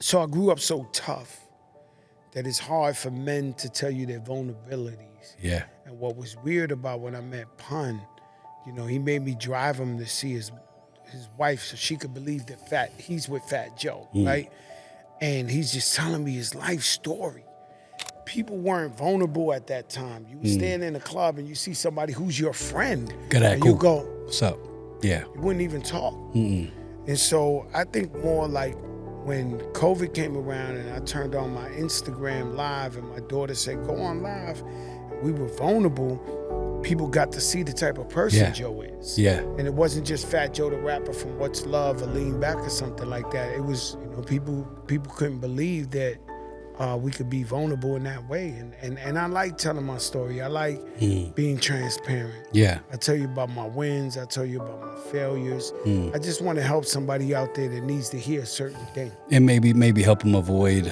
So I grew up so tough that it's hard for men to tell you their vulnerabilities. Yeah. And what was weird about when I met Pun, you know, he made me drive him to see his wife so she could believe that he's with Fat Joe, right? And he's just telling me his life story. People weren't vulnerable at that time. You would stand in a club and you see somebody who's your friend. Good at and cool. you go, What's up? Yeah. you wouldn't even talk. And so I think more like when COVID came around and I turned on my Instagram live and my daughter said, go on live, and we were vulnerable, people got to see the type of person Joe is. Yeah. And it wasn't just Fat Joe the rapper from What's Love or Lean Back or something like that. It was, you know, people couldn't believe that we could be vulnerable in that way. And I like telling my story. I like being transparent. Yeah. I tell you about my wins. I tell you about my failures. I just want to help somebody out there that needs to hear a certain thing. And maybe help them avoid,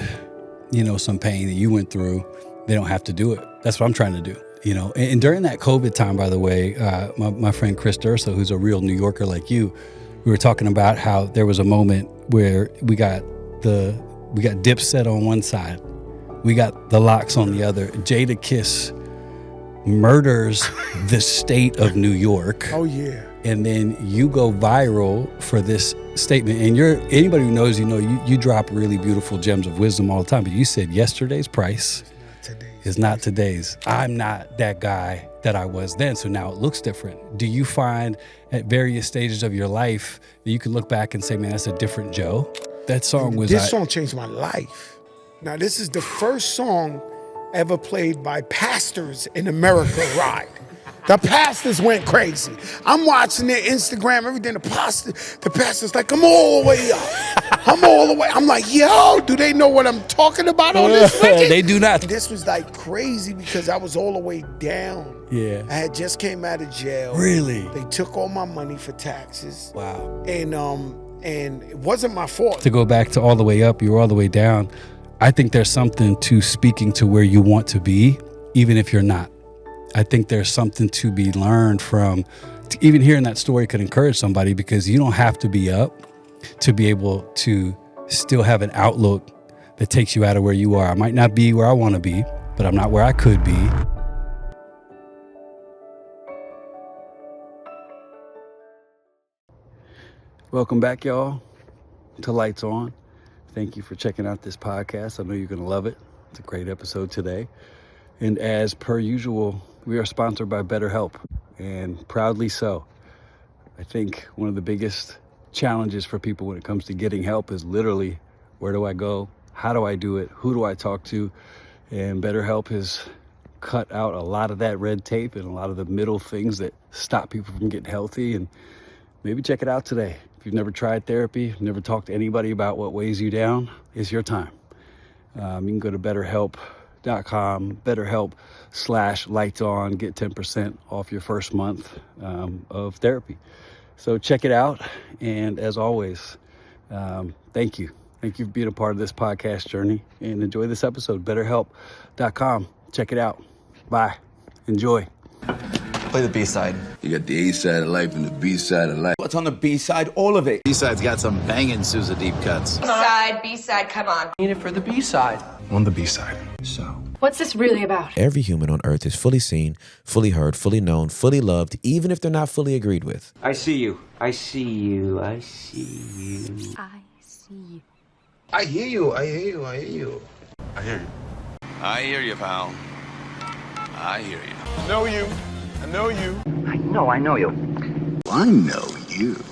you know, some pain that you went through. They don't have to do it. That's what I'm trying to do. You know, and during that COVID time, by the way, my friend Chris Durso, who's a real New Yorker like you, we were talking about how there was a moment where we got Dipset on one side, we got the Lox on the other. Jada Kiss murders the state of New York. Oh yeah. And then you go viral for this statement. And anybody who knows, you know, you drop really beautiful gems of wisdom all the time. But you said yesterday's price is not today's. I'm not that guy that I was then, so now it looks different. Do you find at various stages of your life that you can look back and say, man, that's a different Joe? That song was... This song changed my life. Now, this is the first song ever played by pastors in America Ride. The pastors went crazy. I'm watching their Instagram, everything. The pastor's like, I'm all the way up. I'm all the way. I'm like, yo, do they know what I'm talking about on this record? They do not. This was like crazy because I was all the way down. Yeah. I had just came out of jail. Really? They took all my money for taxes. Wow. And it wasn't my fault. To go back to all the way up, you were all the way down. I think there's something to speaking to where you want to be, even if you're not. I think there's something to be learned from, even hearing that story could encourage somebody, because you don't have to be up to be able to still have an outlook that takes you out of where you are. I might not be where I want to be, but I'm not where I could be. Welcome back, y'all, to Lights On. Thank you for checking out this podcast. I know you're going to love it. It's a great episode today. And as per usual, we are sponsored by Betterhelp, and proudly so. I think one of the biggest challenges for people when it comes to getting help is literally, where do I go? How do I do it? Who do I talk to? And Betterhelp has cut out a lot of that red tape and a lot of the middle things that stop people from getting healthy. And maybe check it out today. If you've never tried therapy, never talked to anybody about what weighs you down, it's your time. You can go to betterhelp.com, BetterHelp/lightson, get 10% off your first month of therapy. So check it out. And as always, thank you. Thank you for being a part of this podcast journey, and enjoy this episode. BetterHelp.com. Check it out. Bye. Enjoy. Play the B-side. You got the A-side of life and the B-side of life. What's on the B-side? All of it. B-side's got some banging Sousa deep cuts. B-side, come on. Need it for the B-side. On the B-side. So. What's this really about? Every human on earth is fully seen, fully heard, fully known, fully loved, even if they're not fully agreed with. I see you. I see you. I see you. I see you. I hear you, I hear you, I hear you. I hear you. I hear you, pal. I hear you. I know you. I know you. I know you. I know you.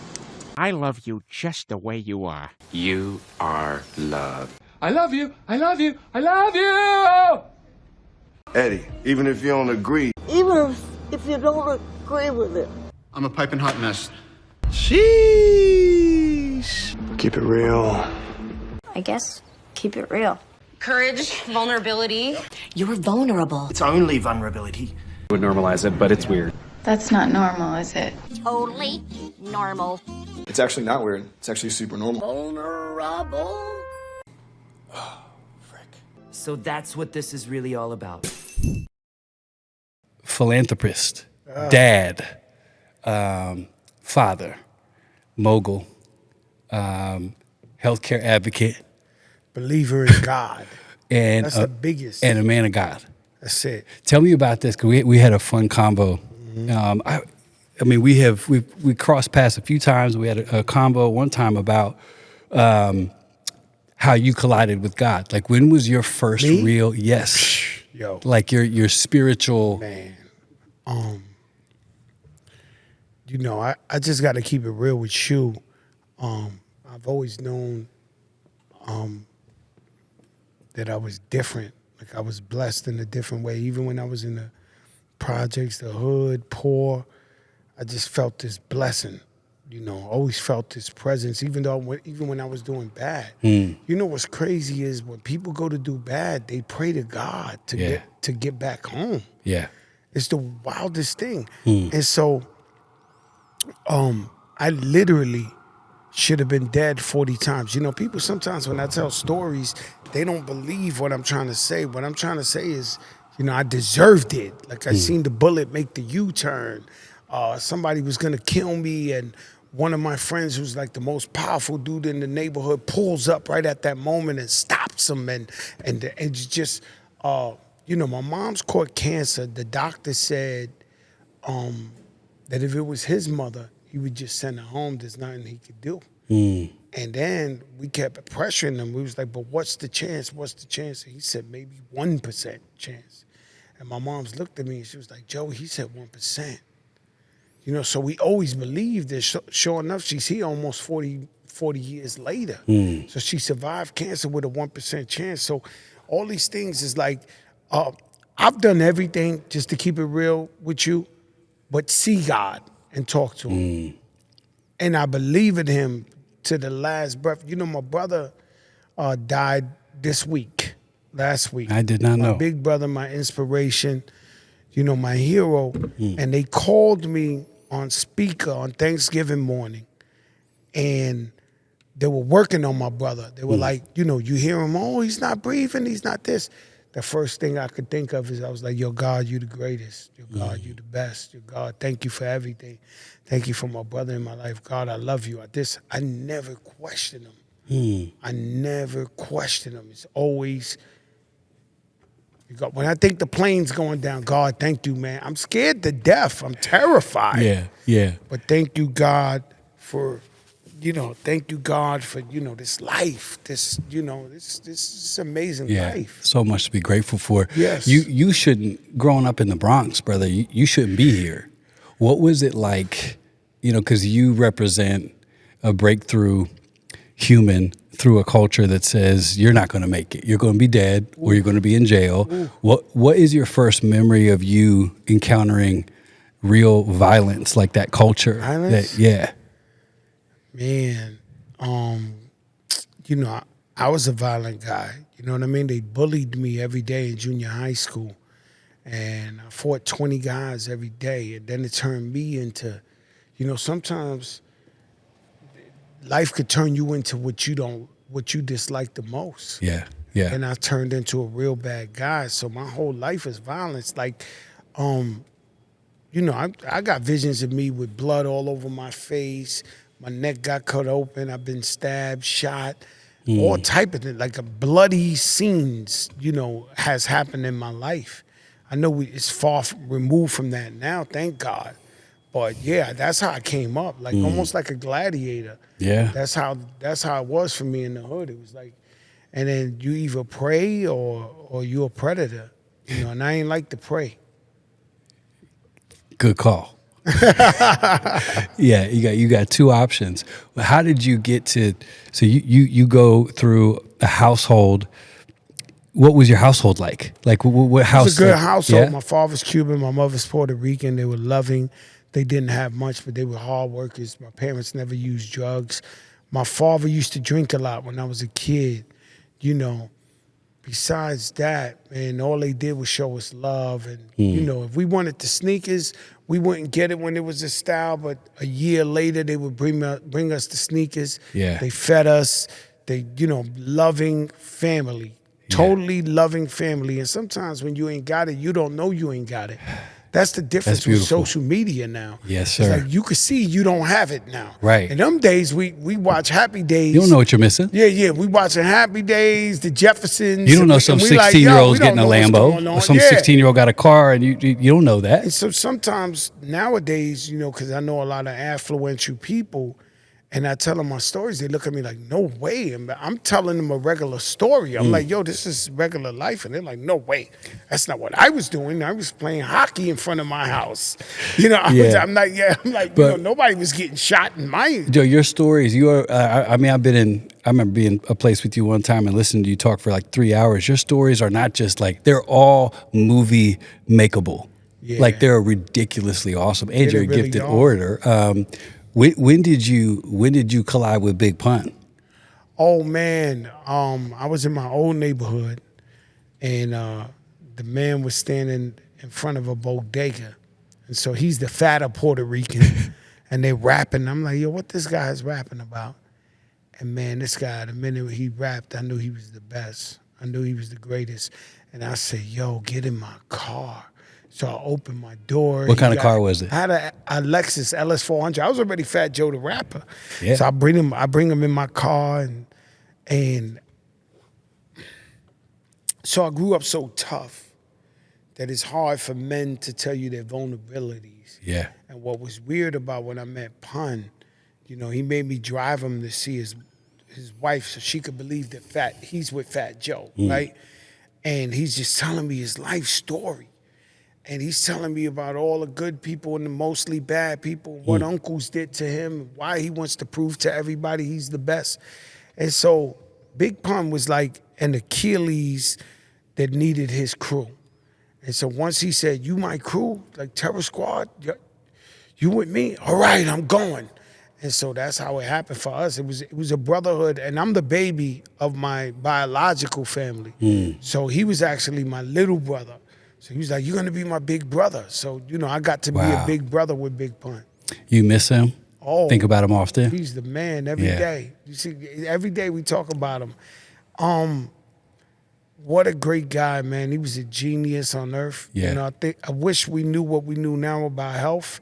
I love you just the way you are. You are loved. I love you. I love you. I love you. Eddie, even if you don't agree. Even if you don't agree with it. I'm a piping hot mess. Sheesh. Keep it real. I guess keep it real. Courage, vulnerability. You're vulnerable. It's only vulnerability. Would normalize it, but it's weird. That's not normal, is it? Totally normal. It's actually not weird. It's actually super normal. Vulnerable. Oh, frick. So that's what this is really all about. Philanthropist, dad, father, mogul, healthcare advocate, believer in God. And That's the biggest. And a man of God. That's it. Tell me about this, because we had a fun combo. I mean, we crossed paths a few times. We had a combo one time about how you collided with God. Like, when was your first real Yo, like your spiritual man? You know, I just got to keep it real with you. I've always known that I was different. Like, I was blessed in a different way. Even when I was in the projects, the hood, poor, I just felt this blessing. You know, always felt this presence, even when I was doing bad. You know what's crazy is when people go to do bad, they pray to God to get back home. Yeah. It's the wildest thing. And so I literally should have been dead 40 times. You know, people sometimes when I tell stories, they don't believe what I'm trying to say. What I'm trying to say is, you know, I deserved it. Like, I seen the bullet make the U-turn. Somebody was gonna kill me, and one of my friends, who's like the most powerful dude in the neighborhood, pulls up right at that moment and stops him. And it's just, you know, my mom's caught cancer. The doctor said that if it was his mother, he would just send her home. There's nothing he could do. And then we kept pressuring him. We was like, but what's the chance? What's the chance? And he said, maybe 1% chance. And my mom's looked at me and she was like, Joey, he said 1%. You know, so we always believed that. Sure enough, she's here almost 40 years later. So she survived cancer with a 1% chance. So all these things is like, I've done everything, just to keep it real with you, but see God and talk to him. And I believe in him to the last breath. You know, my brother died last week. I did not know. My big brother, my inspiration, you know, my hero. And they called me on speaker on Thanksgiving morning, and they were working on my brother. They were like, you know, you hear him, oh, he's not breathing, he's not this. The first thing I could think of is I was like, yo, God, you the greatest. Yo, God, you the best. Yo, God, thank you for everything. Thank you for my brother in my life. God, I love you. I never questioned him. I never questioned him. It's always, when I think the plane's going down, God, thank you, man. I'm scared to death. I'm terrified. Yeah. But thank you, God, for, you know, this life, this, you know, this amazing life. So much to be grateful for. Yes. You shouldn't, growing up in the Bronx, brother, you shouldn't be here. What was it like, you know, because you represent a breakthrough human through a culture that says you're not going to make it. You're going to be dead, or you're going to be in jail. What is your first memory of you encountering real violence, like that culture? Violence? Man, you know, I was a violent guy. You know what I mean? They bullied me every day in junior high school. And I fought 20 guys every day. And then it turned me into, you know, sometimes life could turn you into what you dislike the most. Yeah. And I turned into a real bad guy. So my whole life is violence. Like, you know, I got visions of me with blood all over my face. My neck got cut open. I've been stabbed, shot, all type of things. Like a bloody scenes, you know, has happened in my life. I know it's far removed from that now, thank God. But yeah, that's how I came up, like almost like a gladiator. Yeah. That's how it was for me in the hood. It was like, and then you either pray or you're a predator, you know. And I ain't like to pray. Good call. Yeah, you got two options. How did you get to? So you go through a household. What was your household like? Like what house? It was a good household. Yeah? My father's Cuban, my mother's Puerto Rican. They were loving. They didn't have much, but they were hard workers. My parents never used drugs. My father used to drink a lot when I was a kid, you know. Besides that, man, all they did was show us love. And, you know, if we wanted the sneakers, we wouldn't get it when it was a style, but a year later, they would bring us the sneakers. Yeah. They fed us. They, you know, loving family. Totally loving family. And sometimes when you ain't got it, you don't know you ain't got it. That's the difference with beautiful. social media now. Yes, It's sir. like you can see you don't have it now. Right. In them days, we watch Happy Days. You don't know what you're missing. Yeah. We watching Happy Days, the Jeffersons. You don't know and some we like, 16-year-old's we don't getting a know what's going Lambo. on. Or some 16-year-old got a car, and you don't know that. And so sometimes nowadays, because I know a lot of influential people, and I tell them my stories, they look at me like, no way. And I'm telling them a regular story. I'm like, yo, this is regular life. And they're like, no way. That's not what I was doing. I was playing hockey in front of my house. I'm like, nobody was getting shot in my... Joe, your stories, you are, I remember being a place with you one time and listening to you talk for like 3 hours. Your stories are not just like, they're all movie makeable. Yeah. Like they're ridiculously awesome. And you're a really gifted are. orator. When did you collide with Big Pun? Oh man, I was in my old neighborhood, and the man was standing in front of a bodega, and so he's the fatter Puerto Rican, and they rapping. I'm like, yo, what this guy's rapping about? And man, this guy, the minute he rapped, I knew he was the best. I knew he was the greatest, and I said, yo, get in my car. So I opened my door. What kind of car was it? I had a Lexus LS400. I was already Fat Joe the rapper. Yeah. So I bring him in my car, and so I grew up so tough that it's hard for men to tell you their vulnerabilities. Yeah. And what was weird about when I met Pun, he made me drive him to see his wife so she could believe that he's with Fat Joe, right? And he's just telling me his life story. And he's telling me about all the good people and the mostly bad people, what uncles did to him, why he wants to prove to everybody he's the best. And so Big Pun was like an Achilles that needed his crew. And so once he said, you my crew, like Terror Squad, you with me? All right, I'm going. And so that's how it happened for us. It was a brotherhood, and I'm the baby of my biological family. So he was actually my little brother. So he was like, you're going to be my big brother. So, I got to be a big brother with Big Pun. You miss him? Oh. Think about him often? He's the man every day. You see, every day we talk about him. What a great guy, man. He was a genius on earth. Yeah. I wish we knew what we knew now about health,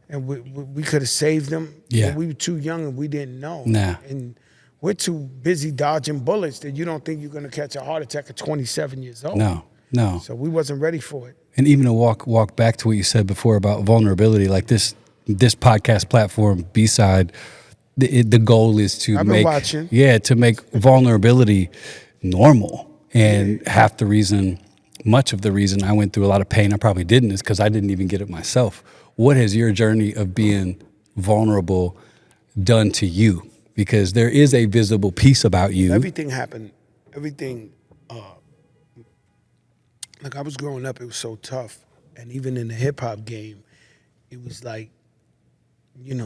and we could have saved him. Yeah. But we were too young and we didn't know. Nah. And we're too busy dodging bullets that you don't think you're going to catch a heart attack at 27 years old. No. So we wasn't ready for it. And even to walk back to what you said before about vulnerability, like this podcast platform, BSIDE, the goal is to make vulnerability normal. And much of the reason I went through a lot of pain, I probably didn't, is because I didn't even get it myself. What has your journey of being vulnerable done to you? Because there is a visible piece about you. Everything happened. Like I was growing up, it was so tough. And even in the hip hop game, it was like,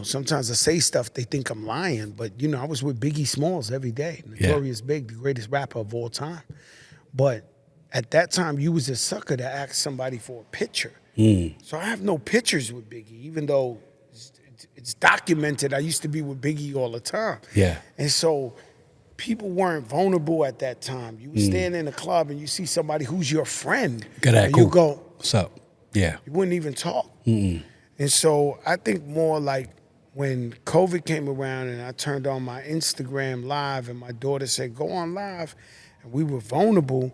sometimes I say stuff, they think I'm lying, but I was with Biggie Smalls every day. Notorious Big, the greatest rapper of all time. But at that time, you was a sucker to ask somebody for a picture. So I have no pictures with Biggie, even though it's documented. I used to be with Biggie all the time. Yeah. And so people weren't vulnerable at that time. You would stand in a club and you see somebody who's your friend. You go, what's up? Yeah. You wouldn't even talk. And so I think more like when COVID came around and I turned on my Instagram live and my daughter said, go on live, and we were vulnerable,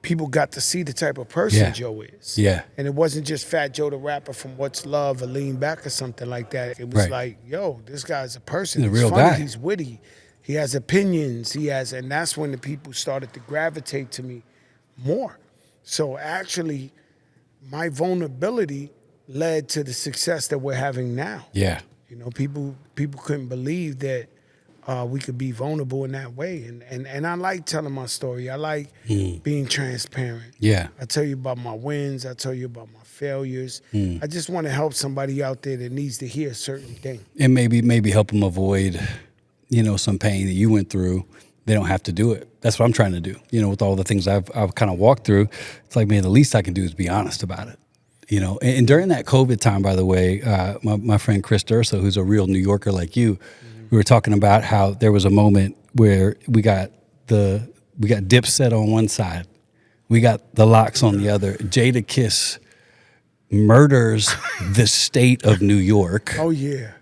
people got to see the type of person Joe is. Yeah. And it wasn't just Fat Joe the rapper from What's Love or Lean Back or something like that. It was like, yo, this guy's a person. He's a He's real funny, guy. he's witty. He has opinions. And that's when the people started to gravitate to me more. So actually, my vulnerability led to the success that we're having now. Yeah. People couldn't believe that we could be vulnerable in that way. And I like telling my story. I like being transparent. Yeah. I tell you about my wins. I tell you about my failures. I just want to help somebody out there that needs to hear a certain thing. And maybe help them avoid some pain that you went through. They don't have to do it. That's what I'm trying to do. With all the things I've kind of walked through, it's like, man, the least I can do is be honest about it. And during that COVID time, by the way, my friend Chris Durso, who's a real New Yorker like you, we were talking about how there was a moment where we got Dipset on one side, we got the Lox on the other. Jada Kiss murders the state of New York. Oh, yeah.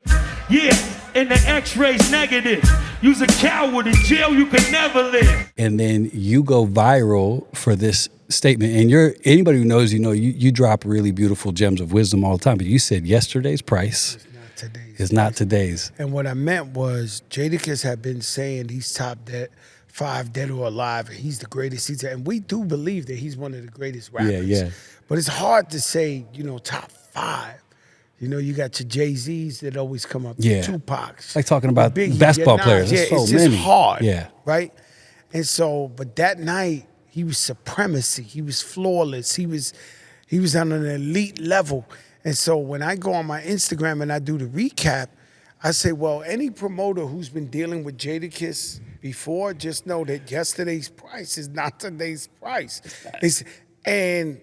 Yeah, and the x-ray's negative. You's a coward. In jail you could never live. And then you go viral for this statement. And anybody who knows, you drop really beautiful gems of wisdom all the time. But you said yesterday's price is not today's. And what I meant was Jadakiss had been saying he's top 5 dead or alive, and he's the greatest. And we do believe that he's one of the greatest rappers. Yeah. But it's hard to say, top 5. You got your Jay-Z's that always come up, Yeah. Tupac's. Like talking about Biggie, basketball Nas. players. Yeah, There's so it's just many. hard. Yeah. Right? And so, but that night, he was supremacy. He was flawless. He was on an elite level. And so when I go on my Instagram and I do the recap, I say, well, any promoter who's been dealing with Jadakiss before, just know that yesterday's price is not today's price. And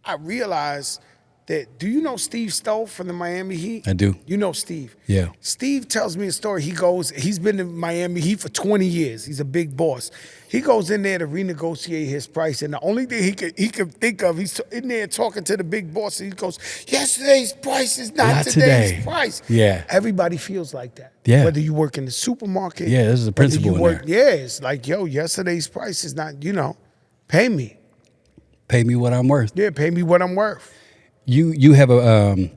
I realized that, do you know Steve Stowe from the Miami Heat? I do. You know Steve. Yeah. Steve tells me a story. He's been in Miami Heat for 20 years. He's a big boss. He goes in there to renegotiate his price, and the only thing he could think of, he's in there talking to the big boss, and he goes, yesterday's price is not today's today. price. Yeah. Everybody feels like that. Yeah. Whether you work in the supermarket. Yeah, this is a principle in there. Yeah, it's like, yesterday's price is not, pay me. Pay me what I'm worth. Yeah, pay me what I'm worth. You have a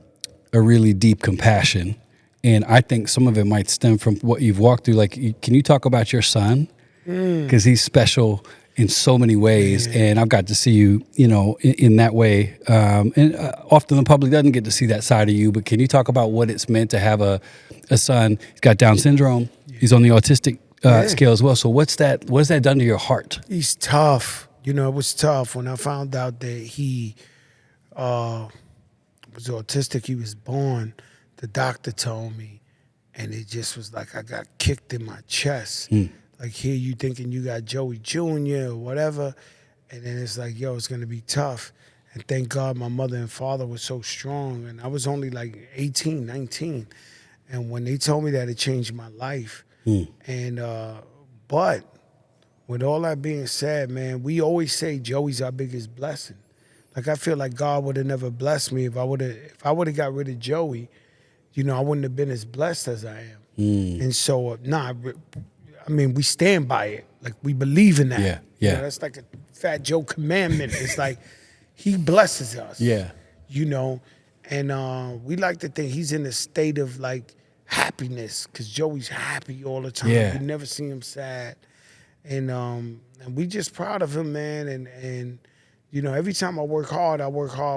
really deep compassion, and I think some of it might stem from what you've walked through. Like, can you talk about your son? Because he's special in so many ways, and I've got to see you, in that way. And often the public doesn't get to see that side of you. But can you talk about what it's meant to have a son? He's got Down syndrome. He's on the autistic scale as well. So what has that done to your heart? He's tough. It was tough when I found out that he was autistic. He was born. The doctor told me, and it just was like I got kicked in my chest. Like, here you thinking you got Joey Jr. or whatever, and then it's like, it's gonna be tough. And thank God my mother and father were so strong, and I was only like 18, 19. And when they told me that, it changed my life. And but with all that being said, man, we always say Joey's our biggest blessing. Like, I feel like God would have never blessed me if I would have got rid of Joey. I wouldn't have been as blessed as I am. And so, we stand by it. Like, we believe in that. Yeah. That's like a Fat Joe commandment. It's like he blesses us. Yeah. And we like to think he's in a state of like happiness, because Joey's happy all the time. Yeah. You never see him sad. And we just proud of him, man. And every time I work hard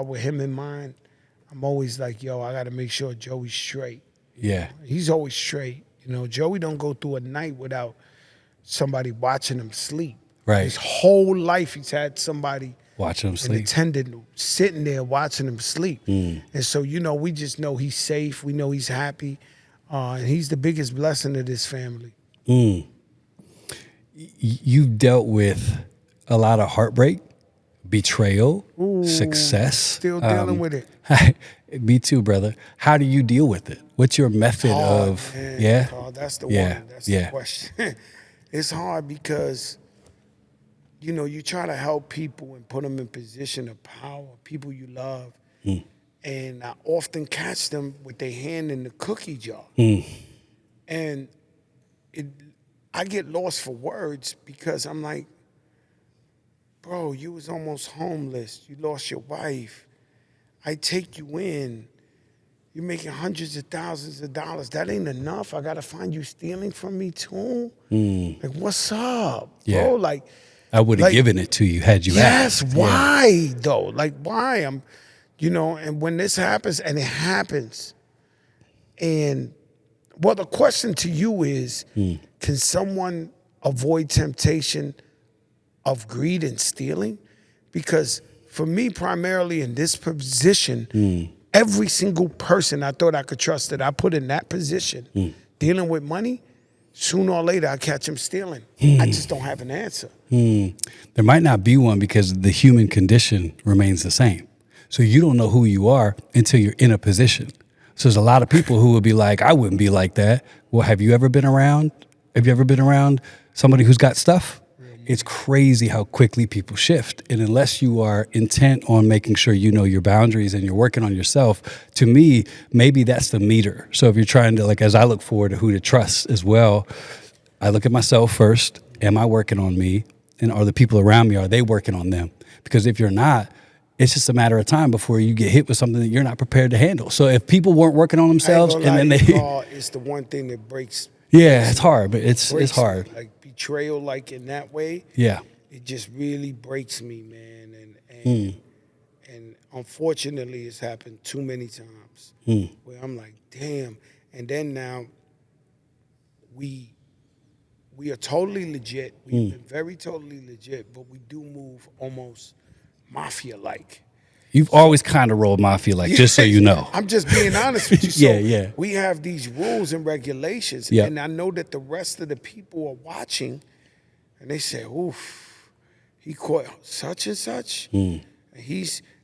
with him in mind. I'm always like, I got to make sure Joey's straight. Yeah. He's always straight. Joey don't go through a night without somebody watching him sleep. Right. His whole life he's had somebody watching him an sleep. attendant sitting there watching him sleep. And so, we just know he's safe. We know he's happy. And he's the biggest blessing of this family. You've dealt with a lot of heartbreak, betrayal, success. Still dealing with it. Me too, brother. How do you deal with it? What's your method of? Man. Yeah. That's the Yeah. one. That's the question. It's hard because, you try to help people and put them in position of power, people you love. And I often catch them with their hand in the cookie jar. And I get lost for words, because I'm like, bro, you was almost homeless. You lost your wife. I take you in. You're making hundreds of thousands of dollars. That ain't enough. I gotta find you stealing from me too. Like, what's up, bro? Like, I would have given it to you had you asked. Yes, why though? Like, why? And when this happens, and it happens, and the question to you is, can someone avoid temptation of greed and stealing? Because for me, primarily in this position, every single person I thought I could trust that I put in that position, dealing with money, sooner or later I catch him stealing. I just don't have an answer. There might not be one, because the human condition remains the same. So you don't know who you are until you're in a position. So there's a lot of people who would be like, I wouldn't be like that. Well, have you ever been around somebody who's got stuff? It's crazy how quickly people shift. And unless you are intent on making sure you know your boundaries and you're working on yourself, to me, maybe that's the meter. So if you're trying to, like, as I look forward to who to trust as well, I look at myself first. Am I working on me? And are the people around me, are they working on them? Because if you're not, it's just a matter of time before you get hit with something that you're not prepared to handle. So if people weren't working on themselves and then they... It's the one thing that breaks. Yeah, it's hard, but it's hard. Like betrayal, like in that way. Yeah. It just really breaks me, man. And unfortunately, it's happened too many times where I'm like, damn. And then now we are totally legit. We've been very totally legit, but we do move almost mafia-like. You've always kind of rolled mafia-like, just so you know. I'm just being honest with you. So yeah. we have these rules and regulations, and I know that the rest of the people are watching, and they say, oof, he caught such and such. And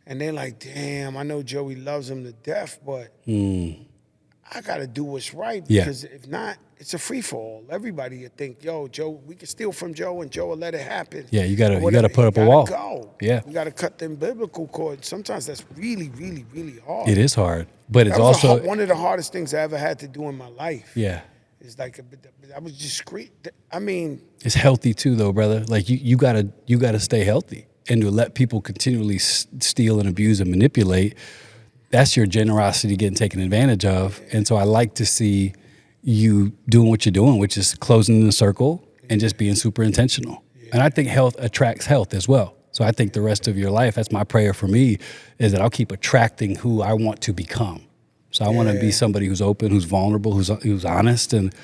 they're like, damn, I know Joey loves him to death, but I got to do what's right, because if not, it's a free-for-all. Everybody would think, yo, Joe, we can steal from Joe, and Joe will let it happen. Yeah, you gotta put up a wall. Go. Yeah. You got to cut them biblical cords. Sometimes that's really, really, really hard. It is hard, but it's that was also... one of the hardest things I ever had to do in my life. Yeah. It's like, I was discreet. I mean... It's healthy too, though, brother. Like, you gotta stay healthy. And to let people continually steal and abuse and manipulate, that's your generosity getting taken advantage of. And so I like to see you doing what you're doing, which is closing the circle and just being super intentional. And I think health attracts health as well. So I think the rest of your life, that's my prayer for me, is that I'll keep attracting who I want to become. So I want to be somebody who's open, who's vulnerable, who's honest. And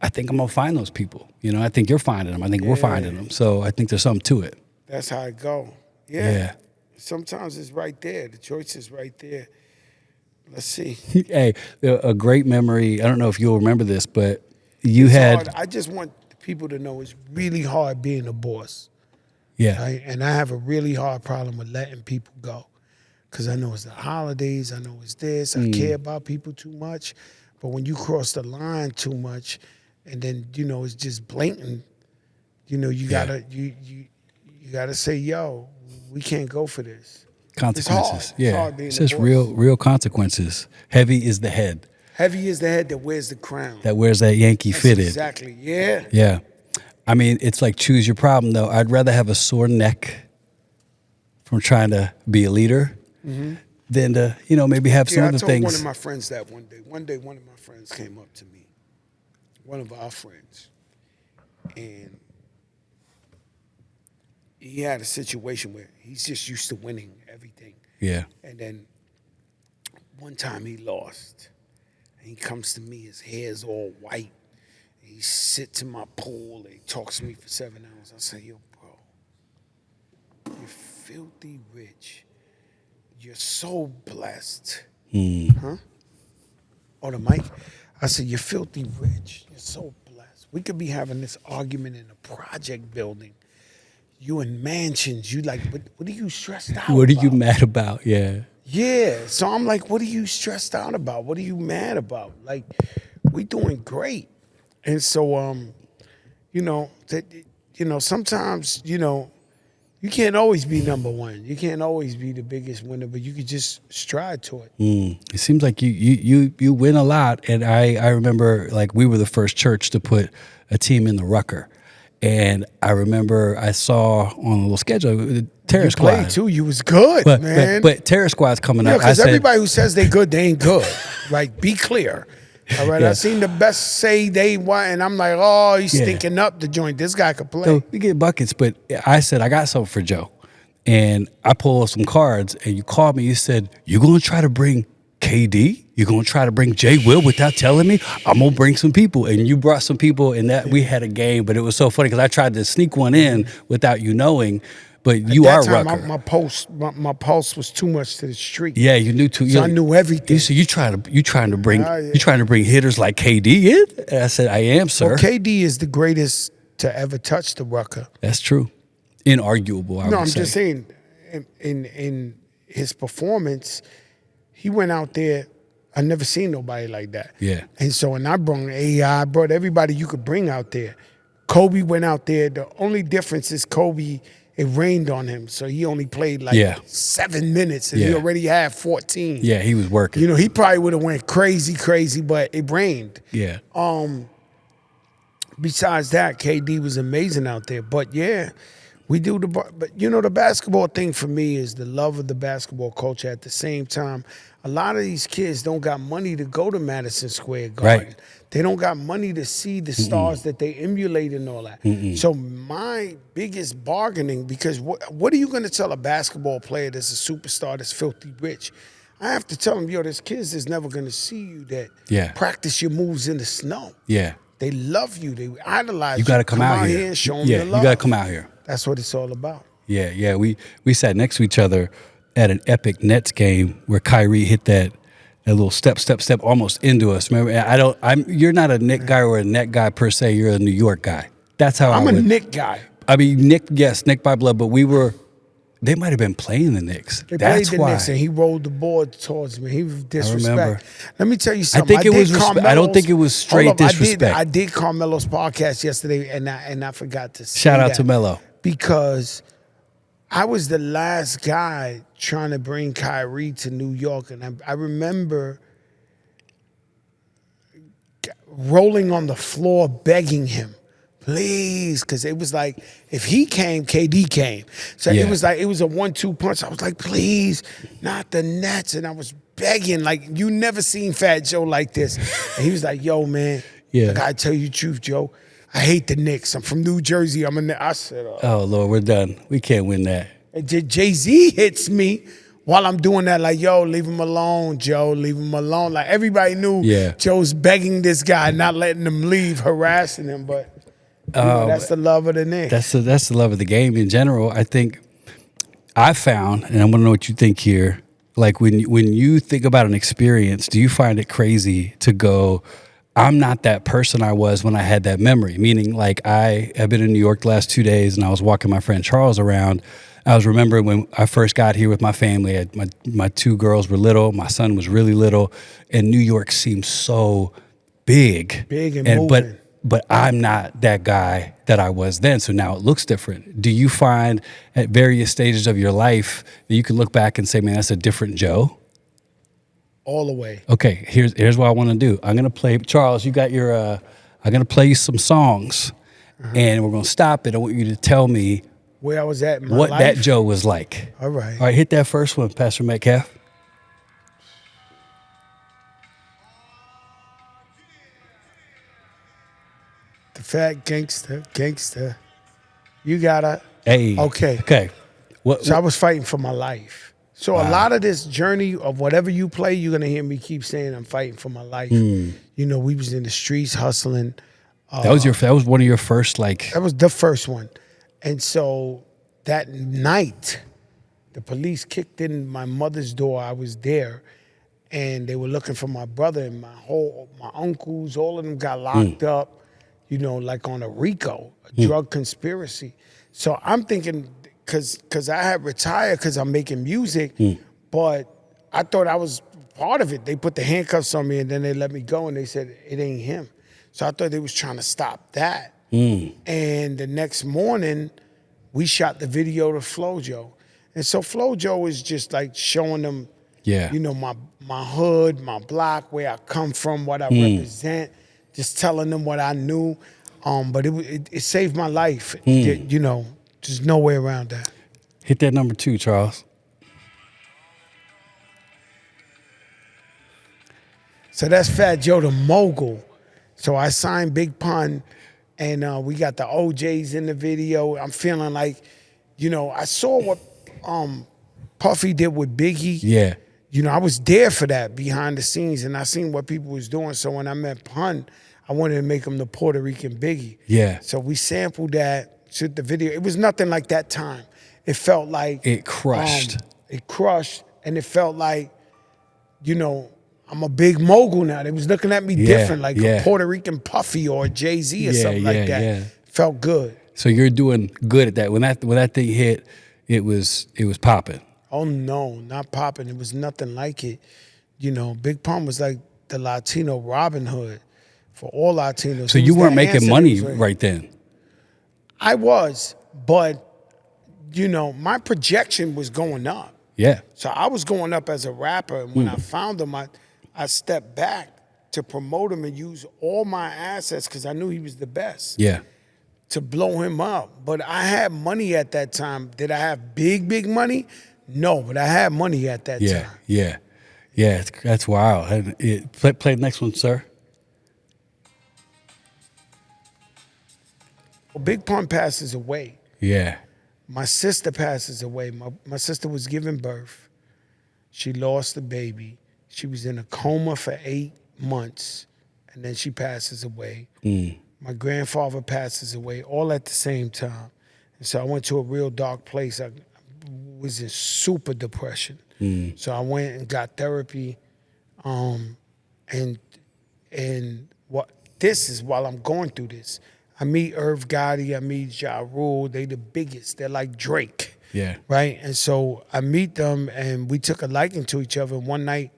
I think I'm going to find those people. You know, I think you're finding them. I think we're finding them. So I think there's something to it. That's how it go. Yeah. Sometimes it's right there. The choice is right there. Let's see. Hey, a great memory. I don't know if you'll remember this, but it's hard. I just want people to know it's really hard being a boss. Yeah. Right? And I have a really hard problem with letting people go, because I know it's the holidays. I know it's this. I care about people too much. But when you cross the line too much, and then, you know, it's just blatant, you know, you gotta say, yo, we can't go for this. Consequences. It's hard. It's just real consequences. Heavy is the head. Heavy is the head that wears the crown. That wears that Yankee fitted. Exactly. Yeah. Yeah. I mean, it's like choose your problem, though. I'd rather have a sore neck from trying to be a leader than to, you know, maybe have some other things. I told one of my friends that one day. One day, one of my friends came up to me, one of our friends, and he had a situation where he's just used to winning everything. Yeah. And then one time he lost. And he comes to me, his hair's all white. He sits in my pool and he talks to me for 7 hours. I say, yo, bro, you're filthy rich. You're so blessed. Huh? On the mic? I said, you're filthy rich. You're so blessed. We could be having this argument in a project building. You in mansions. You like, what are you stressed out about? What are you mad about? Yeah. Yeah. So I'm like, what are you stressed out about? What are you mad about? Like, we doing great. And so, you know, sometimes, you know, you can't always be number one. You can't always be the biggest winner, but you could just strive to it. It seems like you win a lot. And I remember, like, we were the first church to put a team in the Rucker. And I remember I saw on a little schedule, the Terror Squad. You played too. You was good, man. But Terror Squad's coming up. Because everybody who says they good, they ain't good. Right? Be clear. All right? I seen the best say they want, and I'm like, oh, he's stinking up the joint. This guy could play. So we get buckets, but I said, I got something for Joe. And I pulled some cards, and you called me. You said, you going to try to bring KD? You're going to try to bring Jay Will without telling me? I'm going to bring some people. And you brought some people, and that we had a game, but it was so funny because I tried to sneak one in without you knowing, but you are Rucker. My pulse was too much to the street. Yeah, you knew too. So I knew everything. So you trying to bring hitters like KD in? And I said, I am, sir. Well, KD is the greatest to ever touch the Rucker. That's true. Inarguable, I would say. No, I'm just saying, in his performance, he went out there. I never seen nobody like that. Yeah. And so when I brought AI, I brought everybody you could bring out there. Kobe went out there. The only difference is Kobe, it rained on him, so he only played like 7 minutes, and he already had 14. Yeah, he was working. You know, he probably would have went crazy, but it rained. Yeah. Besides that, KD was amazing out there. But yeah, we do but you know, the basketball thing for me is the love of the basketball culture. At the same time, a lot of these kids don't got money to go to Madison Square Garden. Right. They don't got money to see the stars that they emulate and all that. So my biggest bargaining, because what are you going to tell a basketball player that's a superstar that's filthy rich? I have to tell them, yo, there's kids that's never going to see you that practice your moves in the snow. Yeah. They love you. They idolize you. You got to come out here and show them yeah, your love. you got to come out here. That's what it's all about. Yeah. We sat next to each other at an epic Nets game where Kyrie hit that little step almost into us. Remember, you're not a Knick guy or a net guy per se. You're a New York guy. That's how I'm a Knick guy. I mean, Knick by blood, but they might have been playing the Knicks. They That's played the why. Knicks, and he rolled the board towards me. He was disrespect. I remember. Let me tell you something. I don't think it was straight disrespect. I did Carmelo's podcast yesterday, and I forgot to say Shout out to Melo. Because I was the last guy trying to bring Kyrie to New York, and I remember rolling on the floor begging him, please, because it was like, if he came, KD came. So it was like, it was a 1-2 punch. I was like, please, not the Nets. And I was begging, like, you never seen Fat Joe like this. And he was like, yo, man, I gotta tell you the truth, Joe. I hate the Knicks. I'm from New Jersey. I said, oh, Lord, we're done. We can't win that. And Jay-Z hits me while I'm doing that, like, yo, leave him alone, Joe, leave him alone. Like, everybody knew Joe's begging this guy, not letting him leave, harassing him, but you know, that's the love of the Knicks. That's the love of the game in general. I think I found, and I want to know what you think here, like when you think about an experience, do you find it crazy to go, I'm not that person I was when I had that memory? Meaning, like, I have been in New York the last 2 days, and I was walking my friend Charles around. I was remembering when I first got here with my family. My 2 girls were little. My son was really little. And New York seemed so big. Big and moving. But I'm not that guy that I was then, so now it looks different. Do you find at various stages of your life that you can look back and say, man, that's a different Joe? All the way. Okay, here's what I want to do. I'm going to play, Charles, you got your, I'm going to play you some songs, and we're going to stop it. I want you to tell me where I was at in my what life. that Joe was like. All right. All right, hit that first one, Pastor Metcalf. The fat gangster. You gotta. Hey. Okay. So I was fighting for my life. So a lot of this journey of whatever you play, you're gonna hear me keep saying I'm fighting for my life. You know, we was in the streets hustling. That was one of your first, like. That was the first one. And so that night, the police kicked in my mother's door. I was there, and they were looking for my brother, and my uncles, all of them got locked up, you know, like on a RICO, a drug conspiracy. So I'm thinking, because I had retired because I'm making music, but I thought I was part of it. They put the handcuffs on me, and then they let me go, and they said, it ain't him. So I thought they was trying to stop that. And the next morning, we shot the video to Flojo. And so Flojo is just like showing them, you know, my hood, my block, where I come from, what I represent, just telling them what I knew. But it saved my life. You know, there's no way around that. Hit that number 2, Charles. So that's Fat Joe the Mogul. So I signed Big Pun, and we got the OJs in the video. I'm feeling like, you know, I saw what Puffy did with Biggie. Yeah. You know, I was there for that behind the scenes, and I seen what people was doing. So when I met Pun, I wanted to make him the Puerto Rican Biggie. Yeah. So we sampled that, shoot the video. It was nothing like that time. It felt like it crushed. It crushed, and it felt like, you know, I'm a big mogul now. They was looking at me different, like a Puerto Rican Puffy or a Jay-Z or something like that. Yeah. Felt good. So you're doing good at that. When that thing hit, it was popping. Oh no, not popping. It was nothing like it. You know, Big Pun was like the Latino Robin Hood for all Latinos. So you weren't making money right then. I was, but you know, my projection was going up. Yeah. So I was going up as a rapper, and when I found him, I stepped back to promote him and use all my assets because I knew he was the best. Yeah. To blow him up. But I had money at that time. Did I have big money? No, but I had money at that time. Yeah. That's wild. And play the next one, sir. Well, Big Pun passes away. Yeah. My sister passes away. My sister was giving birth. She lost the baby. She was in a coma for 8 months, and then she passes away. My grandfather passes away, all at the same time. And so I went to a real dark place. I was in super depression. So I went and got therapy. And what this is while I'm going through this. I meet Irv Gotti, I meet Ja Rule. They the biggest. They're like Drake. Yeah. Right? And so I meet them, and we took a liking to each other. One night,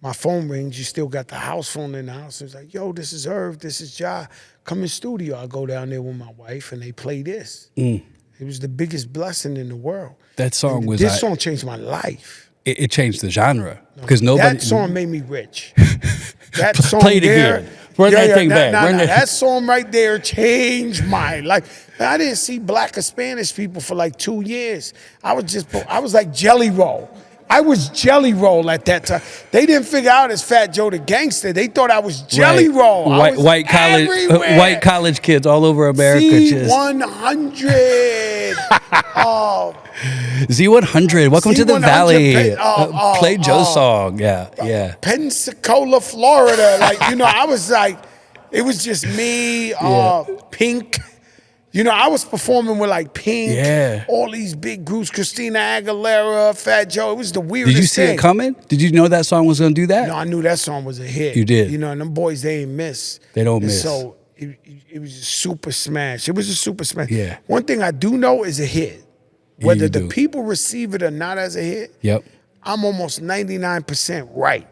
my phone rings. You still got the house phone in the house. It's like, yo, this is Irv, this is Ja. Come in studio. I go down there with my wife, and they play this. It was the biggest blessing in the world. That song was... This song changed my life. It changed the genre. Because nobody... That song made me rich. That song Play it there, again. Run that thing back. That song right there changed my life. I didn't see black or Spanish people for like 2 years. I was like Jelly Roll. I was Jelly Roll at that time. They didn't figure out as Fat Joe the Gangster. They thought I was Jelly Roll. White college kids all over America. Z100. Z100. Welcome to the Z100, Valley. Play Joe's song. Yeah. Pensacola, Florida. Like, you know, I was like, it was just me, Pink. You know, I was performing with like Pink, all these big groups, Christina Aguilera, Fat Joe. It was the weirdest thing. Did you see it coming? Did you know that song was going to do that? No, I knew that song was a hit. You did? You know, and them boys, they ain't miss. They don't miss. So it was a super smash. It was a super smash. Yeah. One thing I do know is a hit. Whether the people receive it or not as a hit, I'm almost 99% right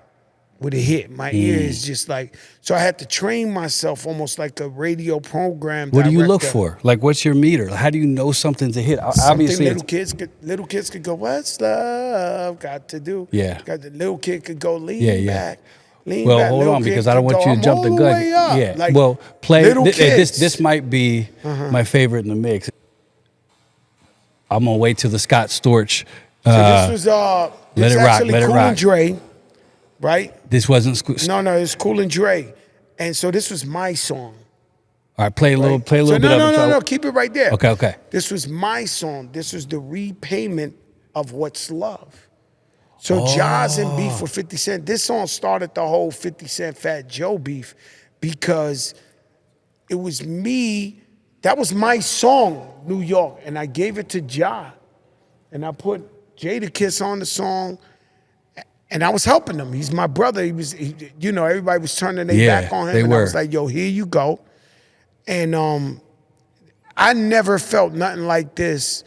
with a hit. My ear is just like, so I had to train myself almost like a radio program What do you look director. for? Like, what's your meter? How do you know something's a hit? Something Obviously, little kids could go, what's love got to do? Yeah. The little kid could go lean back. Lean well, back. hold Little on, kid because I don't could want go, you to jump the I'm all gun. way up. Yeah. Like, well, play little kids. This might be my favorite in the mix. I'm gonna wait till the Scott Storch. So this was Let It Rock. Let It Cool Rock. and Dre, right? This wasn't. No, it's Cool and Dre, and so this was my song. All right, play a little bit of it. No, keep it right there. Okay. This was my song. This was the repayment of What's Love. So Ja's in beef with 50 Cent. This song started the whole 50 Cent Fat Joe beef because it was me. That was my song, New York, and I gave it to Ja, and I put Jadakiss on the song. And I was helping him. He's my brother. You know, everybody was turning their back on him. They and were. I was like, yo, here you go. And I never felt nothing like this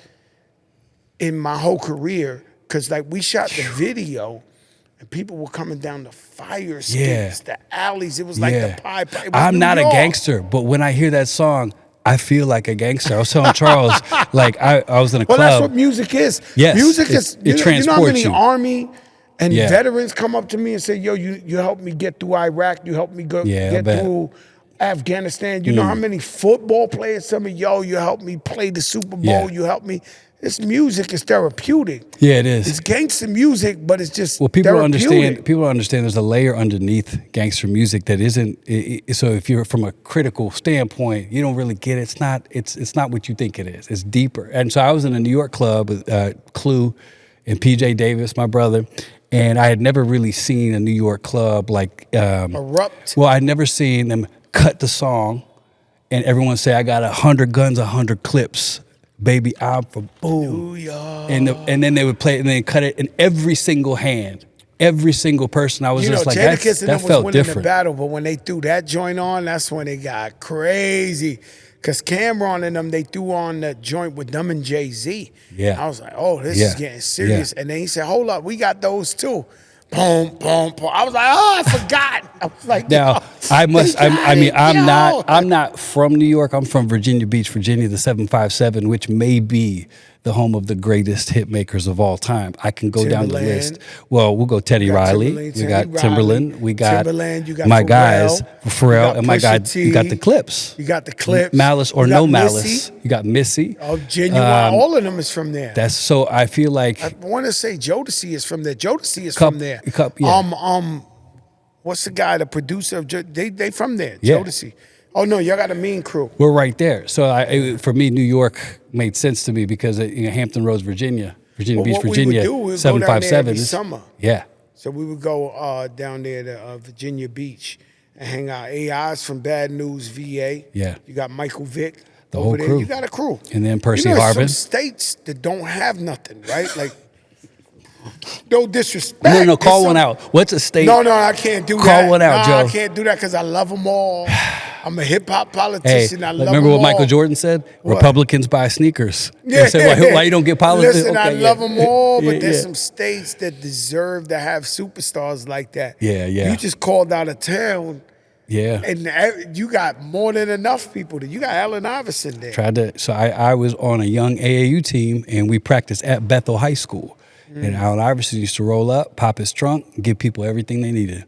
in my whole career. Cause like we shot the video and people were coming down the fire escapes, the alleys. It was like the pie. I'm not a gangster, but when I hear that song, I feel like a gangster. I was telling Charles, like I was in a club. Well, that's what music is. Yes, music is. It transports you know how many you. Army and veterans come up to me and say, yo, you helped me get through Iraq. You helped me get through Afghanistan. You know how many football players tell me, yo, you helped me play the Super Bowl. You helped me. This music is therapeutic. Yeah, it is. It's gangster music, but it's just people therapeutic. People understand there's a layer underneath gangster music that isn't. So if you're from a critical standpoint, you don't really get it. It's not what you think it is. It's deeper. And so I was in a New York club with Clue and PJ Davis, my brother. And I had never really seen a New York club like erupt. Well, I'd never seen them cut the song and everyone say, I got 100 guns, 100 clips. Baby, I'm from boom. And then they would play it and then cut it in every single hand. Every single person. I was just like, that felt different. The battle, but when they threw that joint on, that's when it got crazy. Because Cameron and them, they threw on the joint with them and Jay-Z. Yeah. I was like, oh, this is getting serious. And then he said, hold up, we got those too. boom, boom, boom. I was like, oh, I forgot. I was like, Now, yo, I must. I mean, I'm yo. not from New York. I'm from Virginia Beach, Virginia, the 757, which may be the home of the greatest hit makers of all time. I can go down the list. Well, we'll go Teddy Riley. We got Timberland. We got Timberland. You got my Pharrell. guys, Pharrell, and my Pusha guy. T. You got the Clips. You got the Clips. Malice or You No got Malice. Missy. You got Missy. Oh, Genuine. All of them is from there. That's so. I feel like I want to say Jodeci is from there. Jodeci is from there. Yeah. What's the guy, the producer of they from there? Yeah. Jodeci. Oh no, y'all got a mean crew. We're right there. So for me, New York made sense to me because Hampton Roads, Virginia Beach, Virginia, We would 757 every summer. Yeah. So we would go down there to Virginia Beach and hang out. AI's from Bad News, VA. Yeah. You got Michael Vick. The over whole there. crew. You got a crew. And then Percy there's Harvin. some states that don't have nothing, right? Like, no disrespect. No, call one out. What's a state? No, I can't do that. Call one out, Joe. I can't do that because I love them all. I'm a hip hop Hey, politician. I love remember them what Michael all. Jordan said? What? Republicans buy sneakers. Yeah. Why you don't get politics? Listen, I love them all, but there's yeah. some states that deserve to have superstars like that. Yeah. You just called out a town. Yeah. And you got more than enough people. You got Allen Iverson there. So I was on a young AAU team, and we practiced at Bethel High School. And Allen Iverson used to roll up, pop his trunk, and give people everything they needed.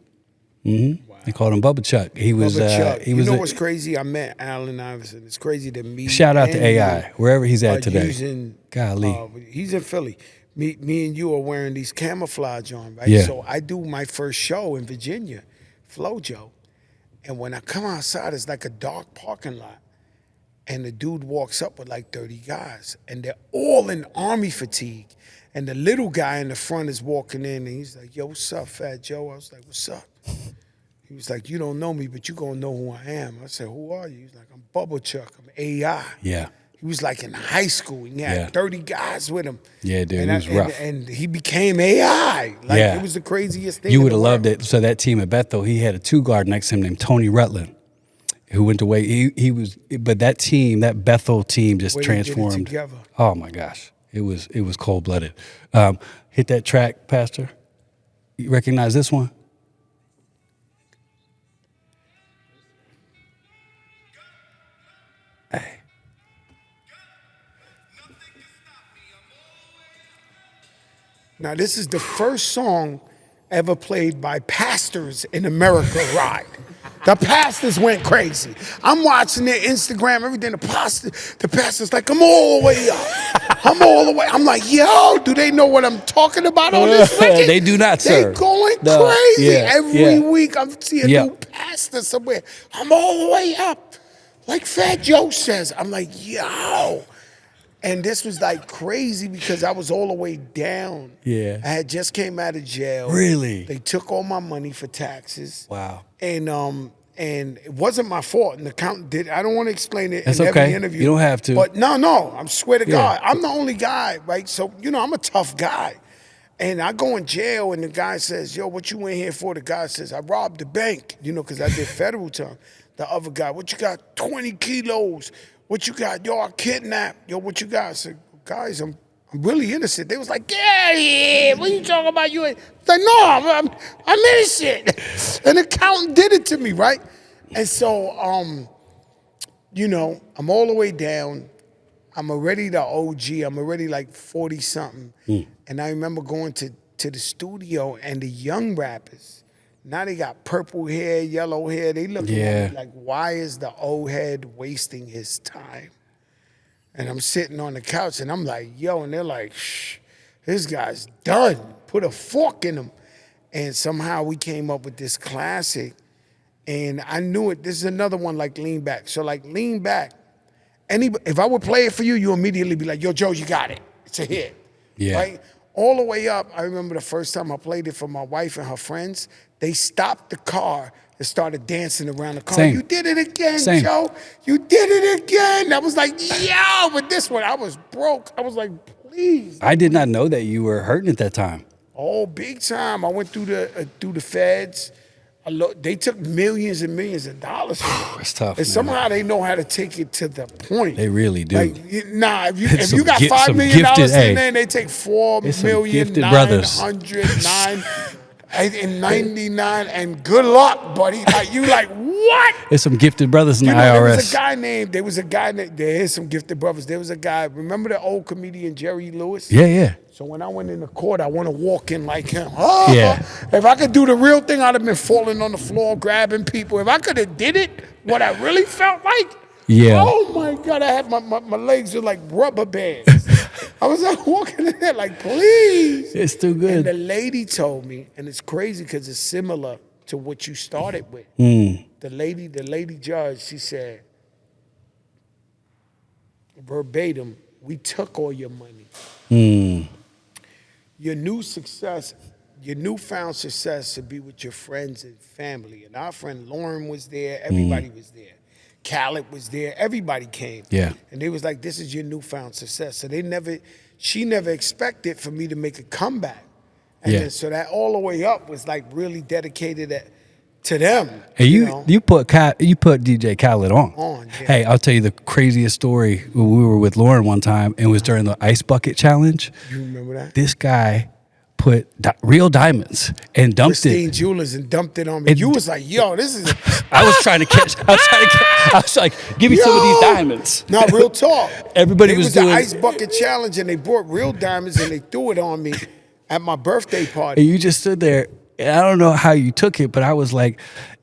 Mm-hmm. Wow. They called him Bubba Chuck. He was. You know what's crazy? I met Allen Iverson. It's crazy to meet. Shout out to AI, wherever he's at today. Golly. He's in Philly. Me and you are wearing these camouflage on, right? Yeah. So I do my first show in Virginia, Flojo. And when I come outside, it's like a dark parking lot. And the dude walks up with like 30 guys. And they're all in army fatigue. And the little guy in the front is walking in, and he's like, yo, what's up, Fat Joe? I was like, what's up? He was like, you don't know me, but you gonna know who I am. I said, who are you? He's like, I'm Bubba Chuck. I'm AI. Yeah. He was like in high school. He had 30 guys with him. Yeah, dude, and it was rough. And he became AI. Like, it was the craziest thing. You would have loved it. So that team at Bethel, he had a two-guard next to him named Tony Rutland, who went away. But that team, that Bethel team just transformed. Together. Oh, my gosh. It was cold-blooded. Hit that track, Pastor. You recognize this one? Hey. Now, this is the first song ever played by pastors in America ride. The pastors went crazy. I'm watching their Instagram, everything. The pastor's like, I'm all the way up. I'm all the way. I'm like, yo, do they know what I'm talking about on this record? They do not, sir. They're going crazy. Yeah, Every week I'm seeing a new pastor somewhere. I'm all the way up. Like Fat Joe says. I'm like, yo. And this was like crazy because I was all the way down. Yeah. I had just came out of jail. Really? They took all my money for taxes. Wow. And it wasn't my fault. And the accountant did. I don't want to explain it That's in okay. every interview. You don't have to. But no, I swear to God, I'm the only guy, right? So, I'm a tough guy. And I go in jail and the guy says, yo, what you in here for? The guy says, I robbed the bank, because I did federal time. The other guy, what you got? 20 kilos. What you got? Yo, I kidnapped. Yo, what you got? I said, guys, I'm really innocent. They was like, yeah, what are you talking about? You ain't. Like, no, I'm innocent. An accountant did it to me, right? And so, I'm all the way down. I'm already the OG. I'm already like 40-something. And I remember going to the studio and the young rappers, now they got purple hair, yellow hair. They looking at me like, why is the old head wasting his time? And I'm sitting on the couch and I'm like, yo, and they're like, shh, this guy's done. Put a fork in him. And somehow we came up with this classic. And I knew it. This is another one like Lean Back. So like Lean Back, if I would play it for you, you immediately be like, yo, Joe, you got it. It's a hit. Yeah. Right? All the way up, I remember the first time I played it for my wife and her friends, they stopped the car and started dancing around the car. Same. You did it again, Same. Joe. You did it again. I was like, yo, but this one, I was broke. I was like, please. I did not know that you were hurting at that time. Oh, big time. I went through the feds. They took millions and millions of dollars from me. It's tough, And man. somehow they know how to take it to the point. They really do. Like, if Some you got gi- $5 some million gifted- in there, they take It's some 4 million, gifted brothers. 900, 9. in 99, and good luck, buddy. Like, you like, what? There's some gifted brothers in the There was IRS. there was a guy named, there is some gifted brothers. There was a guy, remember the old comedian Jerry Lewis? Yeah. So when I went into court, I want to walk in like him. Oh, Yeah. If I could do the real thing, I'd have been falling on the floor, grabbing people. If I could have did it, what I really felt like, Yeah. oh my God, I had my legs were like rubber bands. I was like walking in there like, please. It's too good. And the lady told me, and it's crazy because it's similar to what you started with. The lady judge, she said, verbatim, we took all your money. Your newfound success should be with your friends and family. And our friend Lauren was there. Everybody was there. Khaled was there. Everybody came. Yeah. And they was like, this is your newfound success. So she never expected for me to make a comeback. And then, so that all the way up was like really dedicated to them. And know? you put DJ Khaled on. Yeah. Hey, I'll tell you the craziest story. We were with Lauren one time, and it was during the Ice Bucket Challenge. You remember that? This guy put real diamonds and dumped Pristine it. Jewelers and dumped it on me. You was like, yo, this is... I was trying to catch. I was like, give me some of these diamonds. Not real talk. Everybody was doing the Ice Bucket Challenge, and they brought real diamonds and they threw it on me at my birthday party. And you just stood there. And I don't know how you took it, but I was like,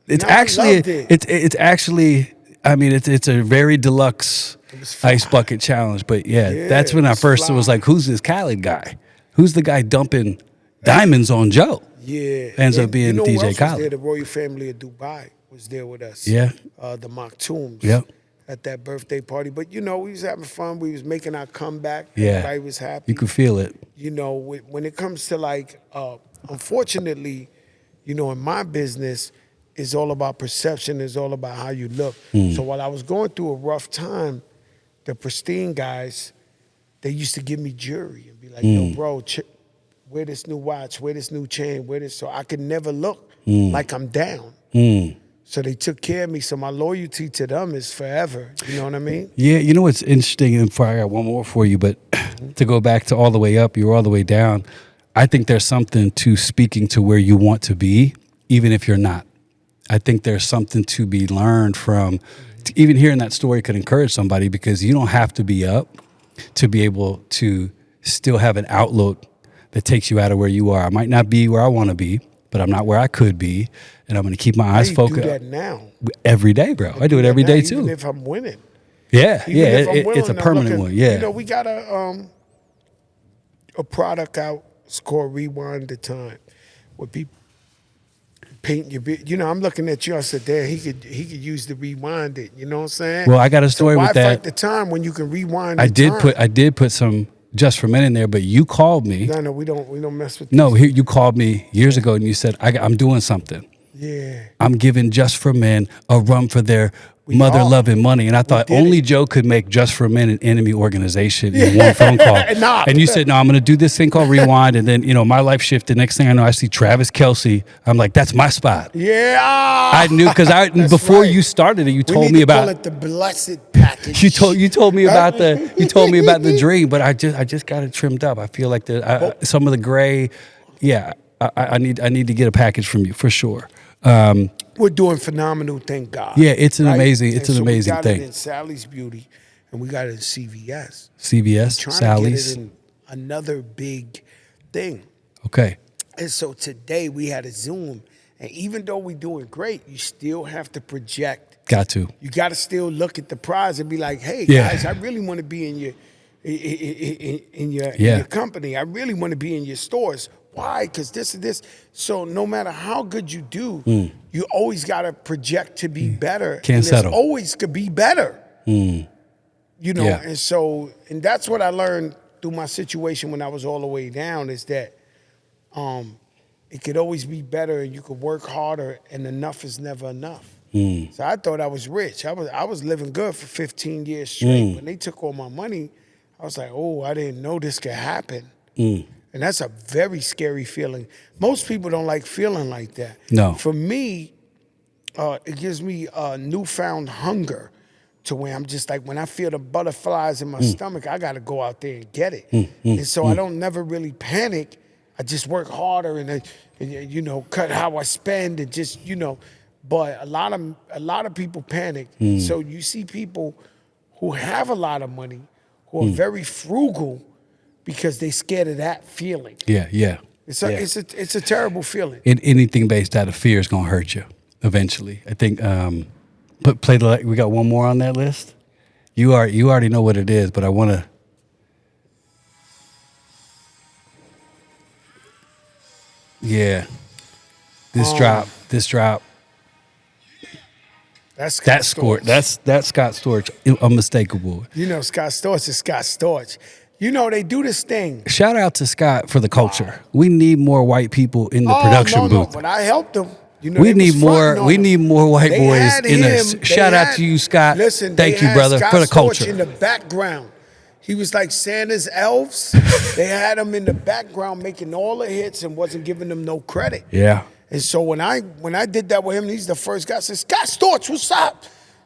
it's No, I actually, loved it. it's actually, I mean, it's a very deluxe Ice Bucket Challenge. But yeah, that's when I first was like, who's this Khaled guy? Who's the guy dumping diamonds on Joe? Yeah. Ends up being who DJ else was Khaled. there? The royal family of Dubai was there with us. Yeah. The Maktoums. Yep. At that birthday party. But, we was having fun. We was making our comeback. Yeah. Everybody was happy. You could feel it. When it comes to like, unfortunately, in my business, it's all about perception. It's all about how you look. So while I was going through a rough time, the Pristine guys, they used to give me jewelry and be like, yo, bro, wear this new watch, wear this new chain, wear this. So I could never look like I'm down. So they took care of me. So my loyalty to them is forever. You know what I mean? Yeah, you know what's interesting, and I got one more for you, but to go back to all the way up, you're all the way down. I think there's something to speaking to where you want to be, even if you're not. I think there's something to be learned from, even hearing that story could encourage somebody, because you don't have to be up to be able to still have an outlook that takes you out of where you are. I might not be where I want to be, but I'm not where I could be, and I'm going to keep my eyes focused. I do that now. Every day, bro. I do it every day too. Even if I'm winning. Yeah, Even if I'm it's a winning, permanent one. Yeah. We got a product out. It's called Rewind the Time, where people paint your. I'm looking at you. I said, "There, he could use the rewind it." You know what I'm saying? Well, I got a story why with that. fight the time when you can rewind? I did put some Just for Men in there, but you called me. No, we don't mess with. No, here you called me years ago and you said I'm doing something. Yeah. I'm giving Just for Men a run for their mother-loving money, and I thought only Joe could make Just for Men an enemy organization in one phone call. And you said, no, I'm going to do this thing called Rewind, and then my life shifted. Next thing I know, I see Travis Kelce. I'm like, that's my spot. Yeah, I knew because before you started it, you told me about call it the blessed package. You told me about the dream, but I just got it trimmed up. I feel like some of the gray. Yeah, I need to get a package from you for sure. We're doing phenomenal, thank God. Yeah, it's an amazing we got thing. It in Sally's Beauty, and we got it in CVS. CVS, Sally's. To get it in another big thing. Okay. And so today we had a Zoom, and even though we're doing great, you still have to project. Got to. You got to still look at the prize and be like, hey, guys, I really want to be in your company. I really want to be in your stores. Why? Because this and this. So no matter how good you do, you always got to project to be better. Can't settle. Always could be better. And that's what I learned through my situation when I was all the way down, is that it could always be better, and you could work harder, and enough is never enough. So I thought I was rich. I was living good for 15 years straight. When they took all my money, I was like, oh, I didn't know this could happen. And that's a very scary feeling. Most people don't like feeling like that. No. For me, it gives me a newfound hunger to where I'm just like, when I feel the butterflies in my stomach, I got to go out there and get it. And so I don't never really panic. I just work harder and you know, cut how I spend and just, you know, but a lot of people panic. So you see people who have a lot of money who are very frugal because they scared of that feeling. Yeah. It's a terrible feeling. Anything based out of fear is gonna hurt you eventually. I think. But we got one more on that list. You already know what it is, but I want to. Yeah. This drop. That's Scott Storch. That's Scott Storch. Unmistakable. You know, Scott Storch is Scott Storch. You know, they do this thing. Shout out to Scott for the culture. We need more white people in the production booth. No, but I helped them. You know, we need more white boys in us. Shout out to you, Scott. Listen, thank you, brother, Scott for the Storch culture. in the background. He was like Santa's elves. They had him in the background making all the hits and wasn't giving them no credit. Yeah. And so when I did that with him, he's the first guy. I said, Scott Storch, what's up?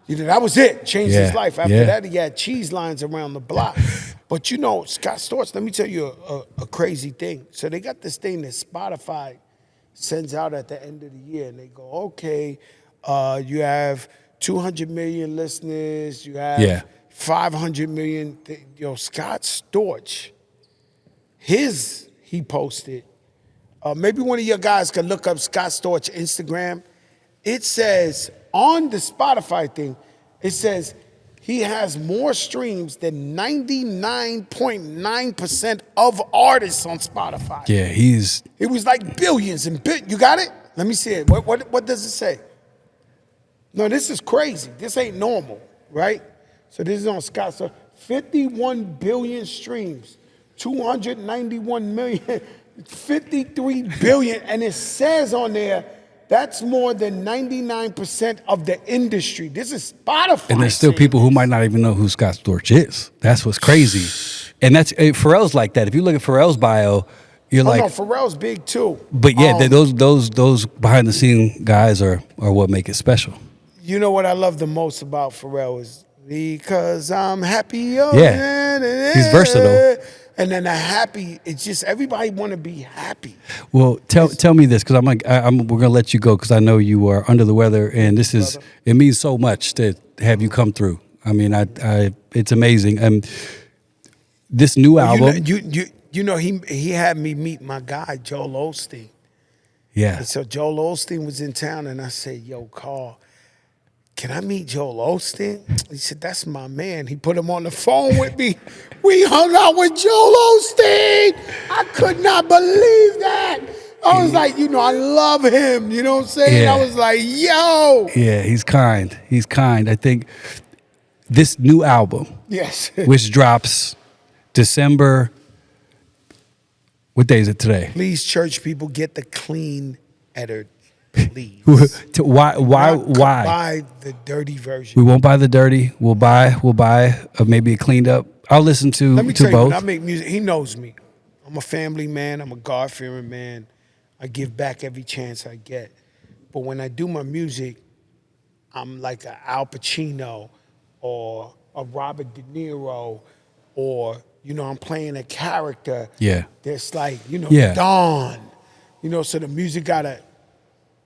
You know, that was it. Changed his life. After that, he had cheese lines around the block. But you know, Scott Storch, let me tell you a crazy thing. So they got this thing that Spotify sends out at the end of the year, and they go, okay, you have 200 million listeners, you have 500 million. Yo, Scott Storch, he posted, maybe one of your guys could look up Scott Storch Instagram. It says, on the Spotify thing, it says he has more streams than 99.9% of artists on Spotify. Yeah, it was like billions and you got it? Let me see it. What does it say? No, this is crazy. This ain't normal, right? So this is on Scott. So 51 billion streams, 291 million, 53 billion, and it says on there, that's more than 99% of the industry. This is Spotify. And there's still people who might not even know who Scott Storch is. That's what's crazy. And that's Pharrell's like that. If you look at Pharrell's bio, you're like, no, Pharrell's big too. But yeah, those behind the scene guys are what make it special. You know what I love the most about Pharrell is because I'm happy. Yeah, he's versatile. And then it's just everybody want to be happy. Well, tell me this, because we're gonna let you go because I know you are under the weather, and it means so much to have you come through. I mean, it's amazing. This new album, you know, he had me meet my guy Joel Osteen. Yeah. And so Joel Osteen was in town, and I said, "Yo, Carl, can I meet Joel Osteen?" He said, "That's my man." He put him on the phone with me. We hung out with Joel Osteen. I could not believe that. I was like, you know, I love him. You know what I'm saying? Yeah. I was like, yo. Yeah, he's kind. He's kind. I think this new album, yes, which drops December. What day is it today? Please, church people, get the clean edited. Please. Why? Buy the dirty version. We won't buy the dirty. We'll buy maybe a cleaned up. I'll listen to Let me tell you, both. when I make music, he knows me. I'm a family man. I'm a God-fearing man. I give back every chance I get. But when I do my music, I'm like a Al Pacino or a Robert De Niro, or you know, I'm playing a character. Yeah. That's like, you know, Yeah. Don. You know, so the music gotta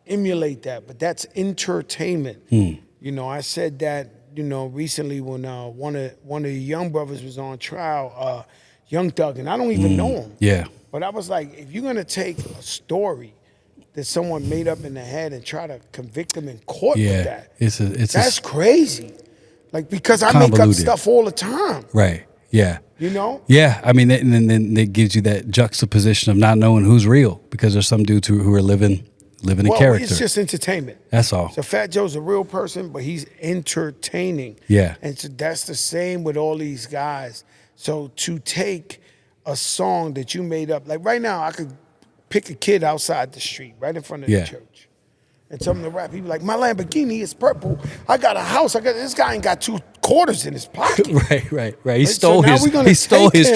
emulate that, but that's entertainment. You know, I said that, you know, recently when one of the young brothers was on trial, Young Thug, and I don't even know him. Yeah. But I was like, if you're gonna take a story that someone made up in the head and try to convict them in court with that, that's crazy. Like, because I make up stuff all the time. Right. Yeah. You know? Yeah. I mean, and then it gives you that juxtaposition of not knowing who's real, because there's some dudes who are living a character. It's just entertainment. That's all. So Fat Joe's a real person, but he's entertaining. Yeah. And so that's the same with all these guys. So to take a song that you made up, like right now, I could pick a kid outside the street, right in front of the church, and tell him to rap. He'd be like, "My Lamborghini is purple. I got a house. This guy ain't got 2 quarters in his pocket." Right. He stole his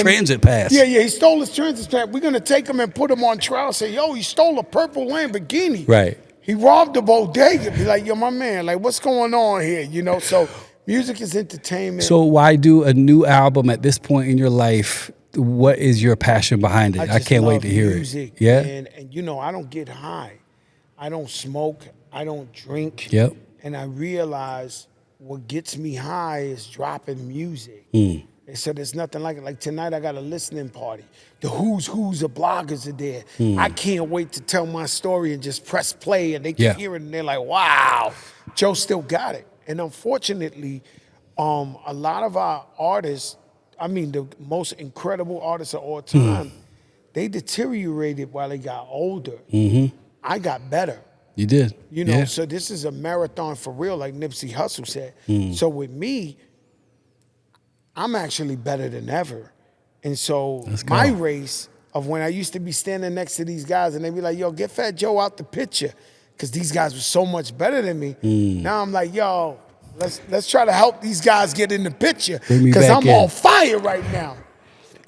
transit pass. Yeah, he stole his transit pass. We're gonna take him and put him on trial and say, "Yo, he stole a purple Lamborghini. Right. He robbed a bodega." Be like, "Yo, my man, like, what's going on here?" You know, so music is entertainment. So why do a new album at this point in your life what is your passion behind it? I just can't wait love to hear music, it. Yeah. And you know, I don't get high. I don't smoke. I don't drink. Yep. And I realize what gets me high is dropping music. Mm. And so there's nothing like it. Like tonight, I got a listening party. The who's of bloggers are there. I can't wait to tell my story and just press play, and they can hear it, and they're like, "Wow, Joe still got it." And unfortunately, a lot of our artists, I mean, the most incredible artists of all time, they deteriorated while they got older. Mm-hmm. I got better. You did. You know, so this is a marathon for real, like Nipsey Hussle said. So with me, I'm actually better than ever. And so my race of when I used to be standing next to these guys and they'd be like, yo, get Fat Joe out the picture, because these guys were so much better than me. Now I'm like, yo, let's try to help these guys get in the picture, because I'm on fire right now.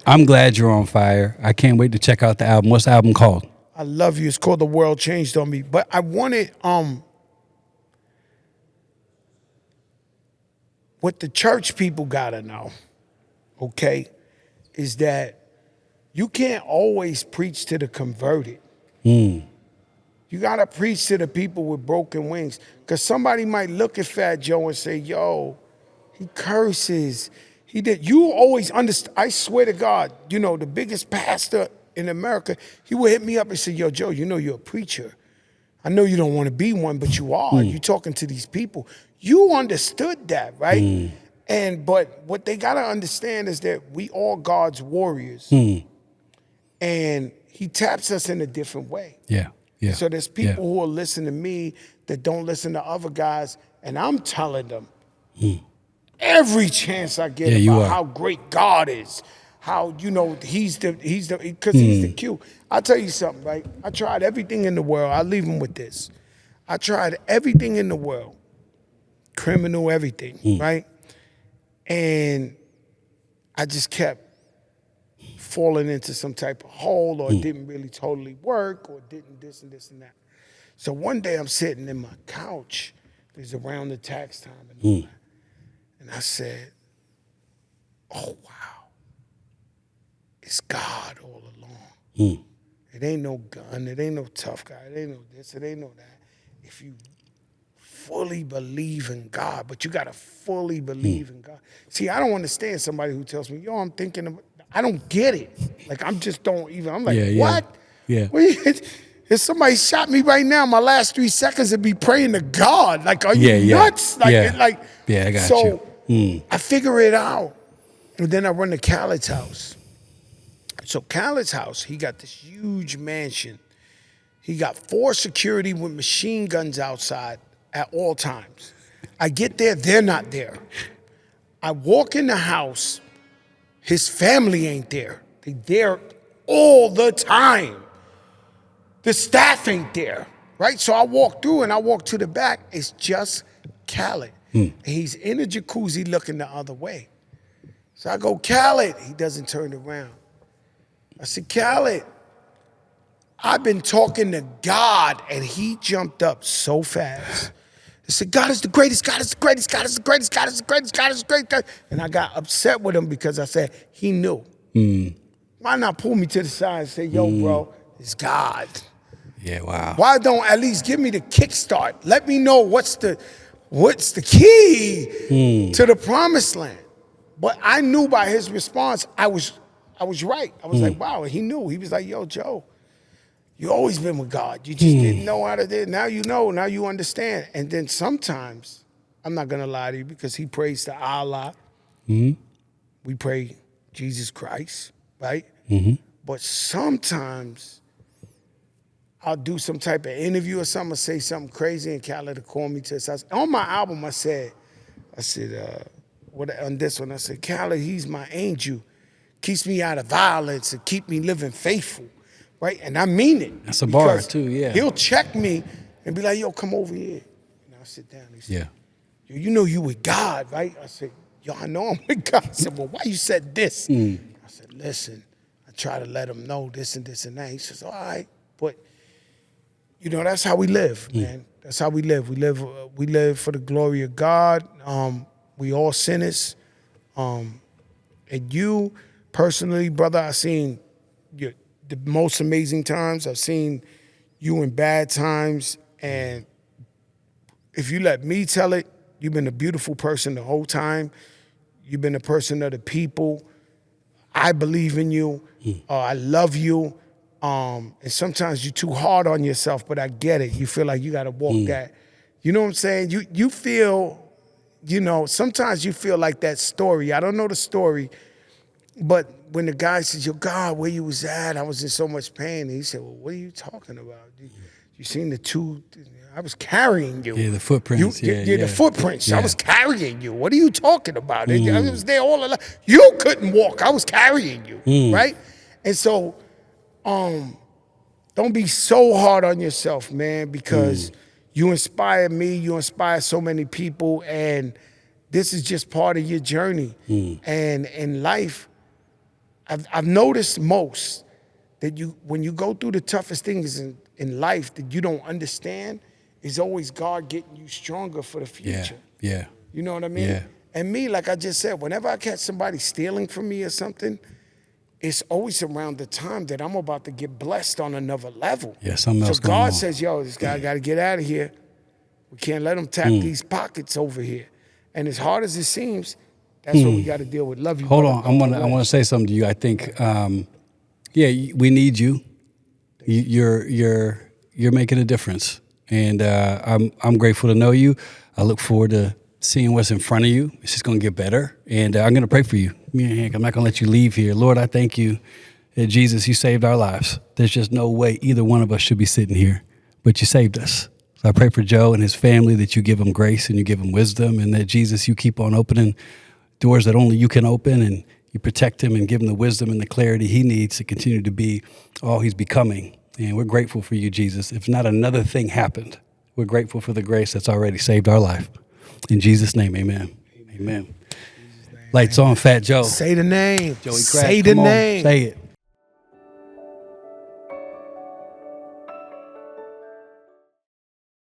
I'm glad you're on fire. I can't wait to check out the album. What's the album called? I Love You. It's called The World Changed on Me. But I wanted, what the church people gotta know, okay, is that you can't always preach to the converted. You gotta preach to the people with broken wings. Because somebody might look at Fat Joe and say, yo, he curses. He did. You always understand. I swear to God, you know, the biggest pastor in America, he would hit me up and say, yo, Joe, you know you're a preacher. I know you don't want to be one, but you are. You're talking to these people. You understood that, right? But what they got to understand is that we all God's warriors. And he taps us in a different way. Yeah. So there's people who will listen to me that don't listen to other guys, and I'm telling them every chance I get about how great God is. How, you know, he's the Q. I'll tell you something, right? I tried everything in the world. I'll leave him with this. I tried everything in the world. Criminal, everything, right? And I just kept falling into some type of hole, or it didn't really totally work, or didn't this and this and that. So one day I'm sitting in my couch. It was around the tax time. And I said, oh, wow. It's God all along. It ain't no gun. It ain't no tough guy. It ain't no this. It ain't no that. If you fully believe in God, but you got to fully believe in God. See, I don't understand somebody who tells me, yo, I'm thinking of, I don't get it. Like, I'm just don't even, I'm like, what? Yeah. If somebody shot me right now, my last 3 seconds would be praying to God. Like, are you nuts? Like, I got you. I figure it out. And then I run to Khaled's house. So Khaled's house, he got this huge mansion. He got 4 security with machine guns outside at all times. I get there, they're not there. I walk in the house, his family ain't there. They there all the time. The staff ain't there, right? So I walk through and I walk to the back. It's just Khaled. And he's in a jacuzzi looking the other way. So I go, Khaled. He doesn't turn around. I said, Khaled, I've been talking to God, and he jumped up so fast. I said, God is the greatest, God is the greatest, God is the greatest, God is the greatest, God is the greatest. And I got upset with him because I said, he knew. Why not pull me to the side and say, yo, bro, it's God. Yeah, wow. Why don't at least give me the kickstart? Let me know what's the key to the promised land. But I knew by his response, I was right. I was like, wow, and he knew. He was like, yo, Joe, you always been with God. You just didn't know how to do it. Now you know, now you understand. And then sometimes, I'm not gonna lie to you, because he prays to Allah. We pray Jesus Christ, right? But sometimes I'll do some type of interview or something, or say something crazy, and Khaled will call me to his house. On my album, I said, on this one, I said, Khaled, he's my angel. Keeps me out of violence and keep me living faithful, right? And I mean it. That's a bar too, yeah. He'll check me and be like, yo, come over here. And I'll sit down. He said, yo, you know you with God, right? I said, yo, I know I'm with God. I said, well, why you said this? I said, listen, I try to let him know this and this and that. He says, all right, but you know, that's how we live, man. That's how we live. We live for the glory of God. We all sinners. And you Personally, brother, I've seen you the most amazing times. I've seen you in bad times. And if you let me tell it, you've been a beautiful person the whole time. You've been a person of the people. I believe in you. I love you. And sometimes you're too hard on yourself, but I get it. You feel like you got to walk that. You know what I'm saying? You feel, sometimes you feel like that story. I don't know the story, but when the guy says, yo, God, where you was at? I was in so much pain. And he said, well, what are you talking about? You seen the two, I was carrying you. Yeah, the footprints. The footprints. Yeah. I was carrying you. What are you talking about? I was there all along. You couldn't walk. I was carrying you, right? And so, don't be so hard on yourself, man, because you inspire me, you inspire so many people, and this is just part of your journey. And in life, I've noticed most that when you go through the toughest things in life that you don't understand, is always God getting you stronger for the future. Yeah. You know what I mean? Yeah. And me, like I just said, whenever I catch somebody stealing from me or something, it's always around the time that I'm about to get blessed on another level. Yeah, something else So going God on. says, yo, this guy got to get out of here. We can't let him tap these pockets over here. And as hard as it seems, that's what we got to deal with. Love you. Hold brother. on, I want to say something to you. I think, we need you. You're making a difference, and I'm grateful to know you. I look forward to seeing what's in front of you. It's just going to get better, and I'm going to pray for you. I'm not going to let you leave here. Lord, I thank you that Jesus, you saved our lives. There's just no way either one of us should be sitting here, but you saved us. So I pray for Joe and his family that you give him grace and you give him wisdom, and that Jesus, you keep on opening doors that only you can open, and you protect him and give him the wisdom and the clarity he needs to continue to be all he's becoming. And we're grateful for you, Jesus. If not another thing happened, we're grateful for the grace that's already saved our life. In Jesus' name, amen. Amen. Lights on, Fat Joe. Say the name. Joey Crack, Say the come on, name. say it.